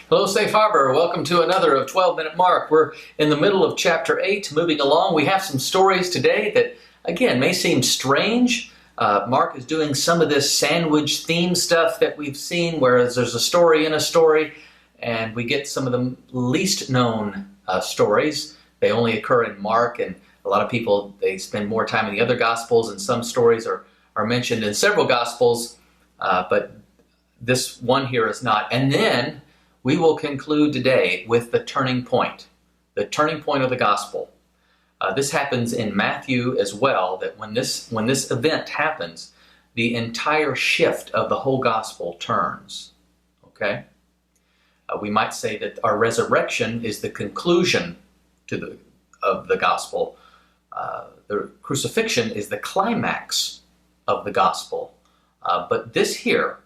Hello, Safe Harbor. Welcome to another of 12-Minute Mark. We're in the middle of Chapter 8, moving along. We have some stories today that, again, may seem strange. Mark is doing some of this sandwich theme stuff that we've seen, whereas there's a story in a story, and we get some of the least known stories. They only occur in Mark, and a lot of people, they spend more time in the other Gospels, and some stories are mentioned in several Gospels, but this one here is not. And then we will conclude today with the turning point of the gospel. This happens in Matthew as well, that when this event happens, the entire shift of the whole gospel turns. Okay? We might say that our resurrection is the conclusion of the gospel. The crucifixion is the climax of the gospel. But this here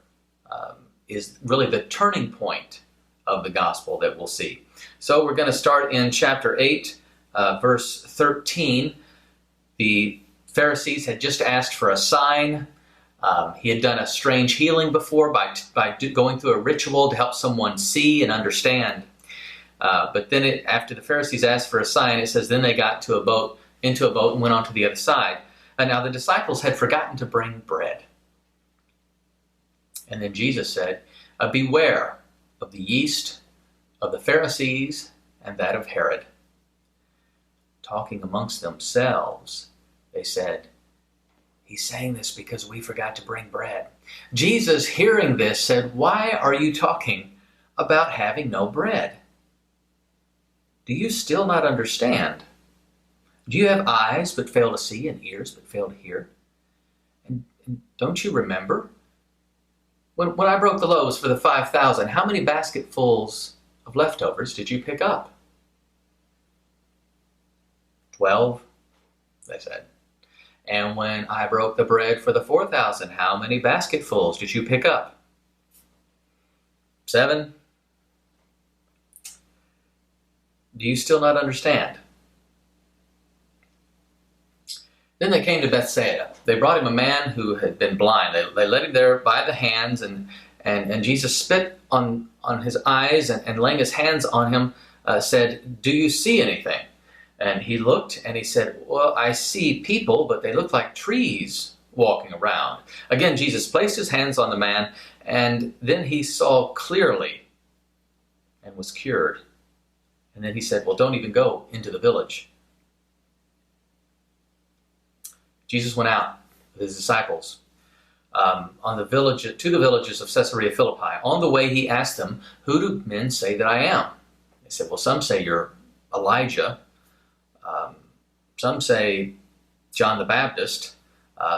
is really the turning point of the gospel that we'll see. So we're going to start in chapter 8, verse 13. The Pharisees had just asked for a sign. He had done a strange healing before by going through a ritual to help someone see and understand. But then after the Pharisees asked for a sign, it says, then they got into a boat and went on to the other side. And now the disciples had forgotten to bring bread. And then Jesus said, beware of the yeast of the Pharisees and that of Herod. Talking amongst themselves, they said, he's saying this because we forgot to bring bread. Jesus, hearing this, said, why are you talking about having no bread? Do you still not understand? Do you have eyes but fail to see and ears but fail to hear? And don't you remember? When I broke the loaves for the 5,000, how many basketfuls of leftovers did you pick up? 12, they said. And when I broke the bread for the 4,000, how many basketfuls did you pick up? 7. Do you still not understand? Then they came to Bethsaida. They brought him a man who had been blind. They led him there by the hands, and Jesus spit on his eyes and laying his hands on him, said, do you see anything? And he looked and he said, well, I see people, but they look like trees walking around. Again, Jesus placed his hands on the man, and then he saw clearly and was cured. And then he said, well, don't even go into the village. Jesus went out with his disciples to the villages of Caesarea Philippi. On the way, he asked them, who do men say that I am? They said, well, some say you're Elijah. Some say John the Baptist.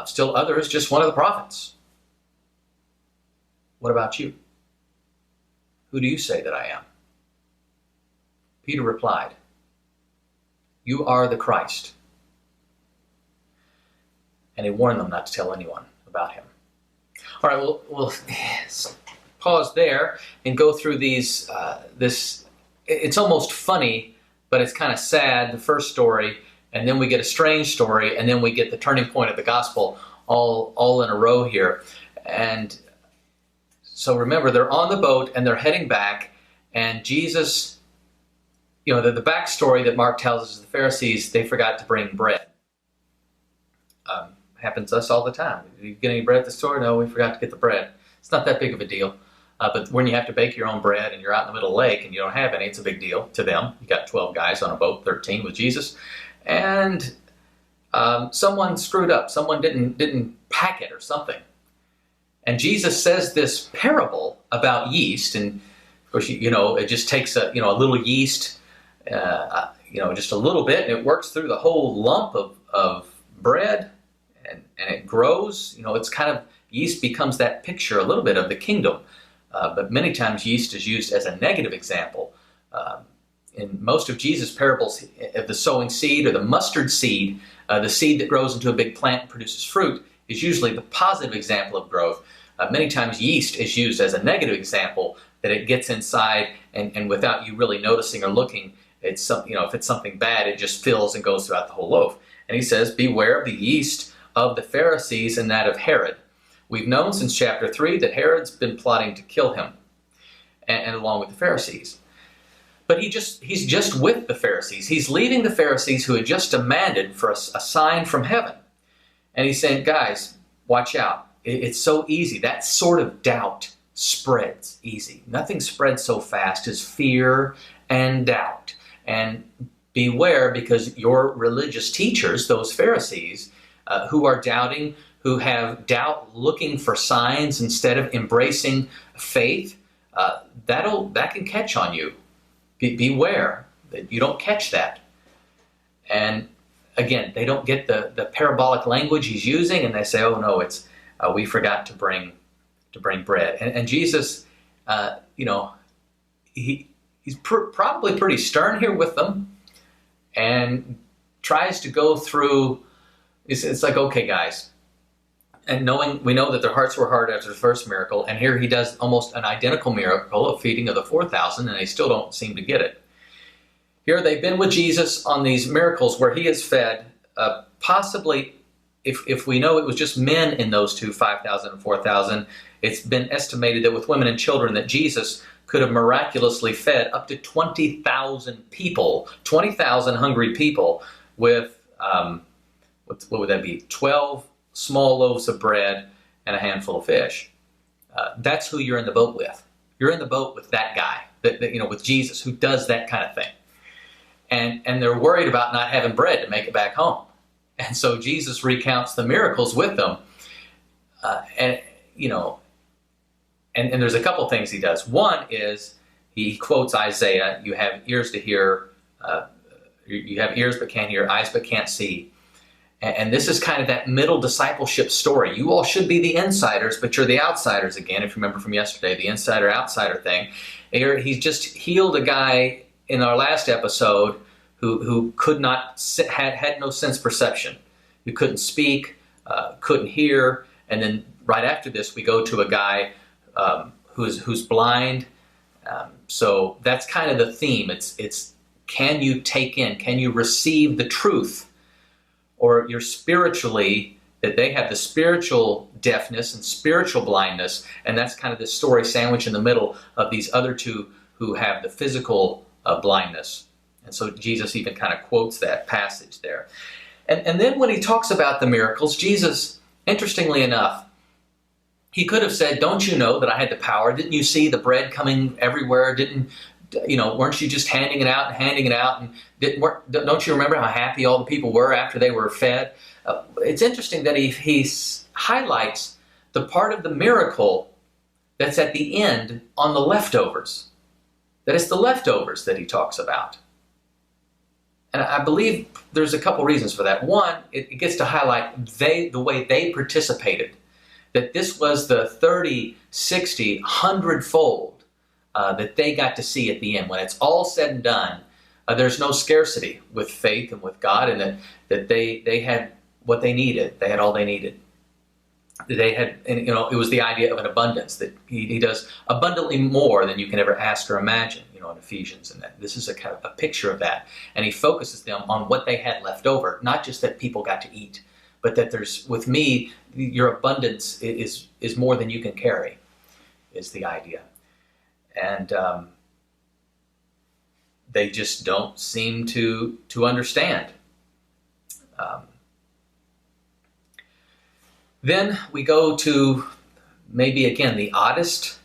Still others, just one of the prophets. What about you? Who do you say that I am? Peter replied, you are the Christ. And he warned them not to tell anyone about him. All right, we'll pause there and go through these. It's almost funny, but it's kind of sad, the first story, and then we get a strange story, and then we get the turning point of the gospel all in a row here. And so remember, they're on the boat, and they're heading back, and Jesus, the backstory that Mark tells us is the Pharisees, they forgot to bring bread. Happens to us all the time. Did you get any bread at the store? No, we forgot to get the bread. It's not that big of a deal. But when you have to bake your own bread and you're out in the middle of the lake and you don't have any, it's a big deal to them. You got 12 guys on a boat, 13 with Jesus. And someone screwed up. Someone didn't pack it or something. And Jesus says this parable about yeast. And of course, it just takes a little yeast, just a little bit, and it works through the whole lump of bread. And it grows. It's kind of, yeast becomes that picture a little bit of the kingdom. But many times yeast is used as a negative example. In most of Jesus' parables of the sowing seed or the mustard seed, the seed that grows into a big plant and produces fruit, is usually the positive example of growth. Many times yeast is used as a negative example, that it gets inside and without you really noticing or looking, if it's something bad, it just fills and goes throughout the whole loaf. And he says, beware of the yeast of the Pharisees and that of Herod. We've known since chapter 3 that Herod's been plotting to kill him. and along with the Pharisees. But he's just with the Pharisees. He's leaving the Pharisees who had just demanded for a sign from heaven. And he's saying, guys, watch out. It's so easy. That sort of doubt spreads easy. Nothing spreads so fast as fear and doubt. And beware, because your religious teachers, those Pharisees, who are doubting, who have doubt looking for signs instead of embracing faith, that can catch on you. Beware that you don't catch that. And again, they don't get the parabolic language he's using, and they say, "Oh no, it's we forgot to bring bread." And Jesus, he's probably pretty stern here with them, and tries to go through. It's like, okay, guys, and we know that their hearts were hard after the first miracle, and here he does almost an identical miracle of feeding of the 4,000, and they still don't seem to get it. Here they've been with Jesus on these miracles where he has fed, possibly, if we know it was just men in those two, 5,000 and 4,000, it's been estimated that with women and children that Jesus could have miraculously fed up to 20,000 people, 20,000 hungry people with, what would that be, 12 small loaves of bread and a handful of fish. That's who you're in the boat with. You're in the boat with that guy, with Jesus, who does that kind of thing. And they're worried about not having bread to make it back home. And so Jesus recounts the miracles with them. And there's a couple things he does. One is he quotes Isaiah, "You have ears to hear, you have ears but can't hear, eyes but can't see." And this is kind of that middle discipleship story. You all should be the insiders, but you're the outsiders again. If you remember from yesterday, the insider-outsider thing. He's just healed a guy in our last episode who could not, had no sense perception, who couldn't speak, couldn't hear. And then right after this, we go to a guy who's blind. So that's kind of the theme. It's can you take in, can you receive the truth? Or you're spiritually, that they have the spiritual deafness and spiritual blindness, and that's kind of the story sandwiched in the middle of these other two who have the physical blindness. And so Jesus even kind of quotes that passage there. And then when he talks about the miracles, Jesus, interestingly enough, he could have said, "Don't you know that I had the power? Didn't you see the bread coming everywhere? Weren't you just handing it out? And don't you remember how happy all the people were after they were fed?" It's interesting that he highlights the part of the miracle that's at the end on the leftovers. That it's the leftovers that he talks about. And I believe there's a couple reasons for that. One, it gets to highlight the way they participated. That this was the 30, 60, 100-fold that they got to see at the end. When it's all said and done, there's no scarcity with faith and with God, and that they had what they needed. They had all they needed. They had, and it was the idea of an abundance, that he does abundantly more than you can ever ask or imagine, in Ephesians, and that this is a kind of a picture of that. And he focuses them on what they had left over, not just that people got to eat, but that with me, your abundance is more than you can carry, is the idea. And they just don't seem to understand. Then we go to maybe again the oddest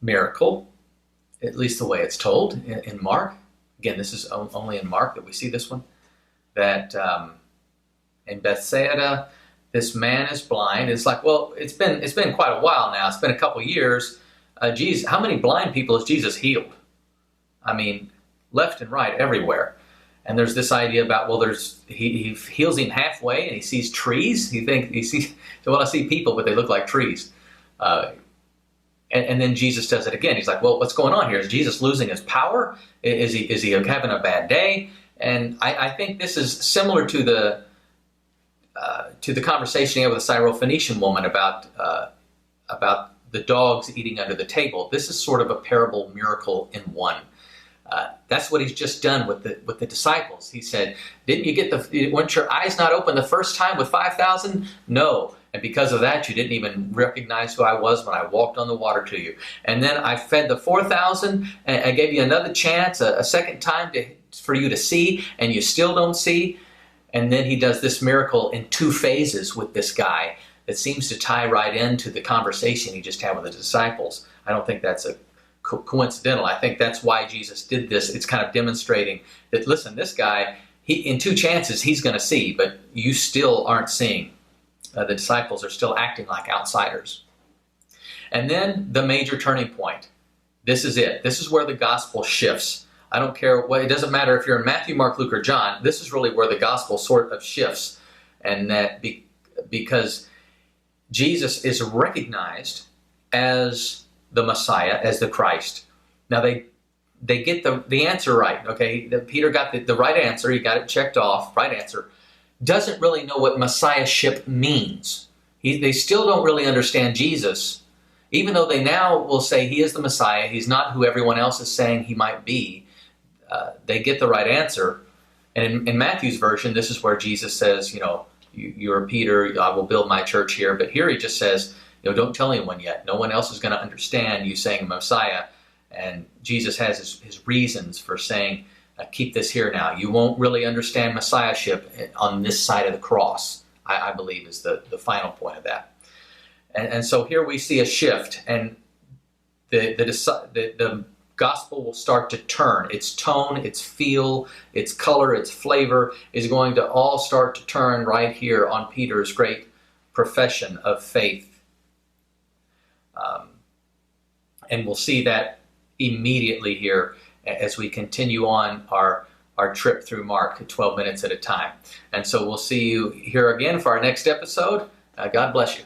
miracle, at least the way it's told in Mark. Again, this is only in Mark that we see this one. That in Bethsaida, this man is blind. It's like, well, it's been quite a while now. It's been a couple years. Jesus, how many blind people has Jesus healed? I mean, left and right, everywhere. And there's this idea about, well, he heals him halfway and he sees trees. I see people, but they look like trees. And then Jesus does it again. He's like, well, what's going on here? Is Jesus losing his power? Is he having a bad day? And I think this is similar to the conversation he had with the Syrophoenician woman about the dogs eating under the table. This is sort of a parable miracle in one. That's what he's just done with the disciples. He said, weren't your eyes not open the first time with 5,000? No. And because of that, you didn't even recognize who I was when I walked on the water to you. And then I fed the 4,000, and I gave you another chance, a second time for you to see, and you still don't see. And then he does this miracle in 2 phases with this guy that seems to tie right into the conversation he just had with the disciples. I don't think that's a coincidental. I think that's why Jesus did this. It's kind of demonstrating that, listen, this guy, in 2 chances, he's going to see, but you still aren't seeing. The disciples are still acting like outsiders. And then the major turning point. This is it. This is where the gospel shifts. I don't care what, it doesn't matter if you're in Matthew, Mark, Luke, or John. This is really where the gospel sort of shifts. And that because Jesus is recognized as the Messiah, as the Christ. Now they get the answer right, okay? Peter got the right answer. He got it checked off, right answer. Doesn't really know what messiahship means. They still don't really understand Jesus, even though they now will say he is the Messiah. He's not who everyone else is saying he might be. They get the right answer. And in Matthew's version, this is where Jesus says, you're Peter, I will build my church here. But here he just says, don't tell anyone yet. No one else is going to understand you saying Messiah. And Jesus has his reasons for saying, keep this here now. You won't really understand messiahship on this side of the cross, I believe is the final point of that. And so here we see a shift, and the gospel will start to turn. Its tone, its feel, its color, its flavor is going to all start to turn right here on Peter's great profession of faith. And we'll see that immediately here as we continue on our trip through Mark 12 minutes at a time. And so we'll see you here again for our next episode. God bless you.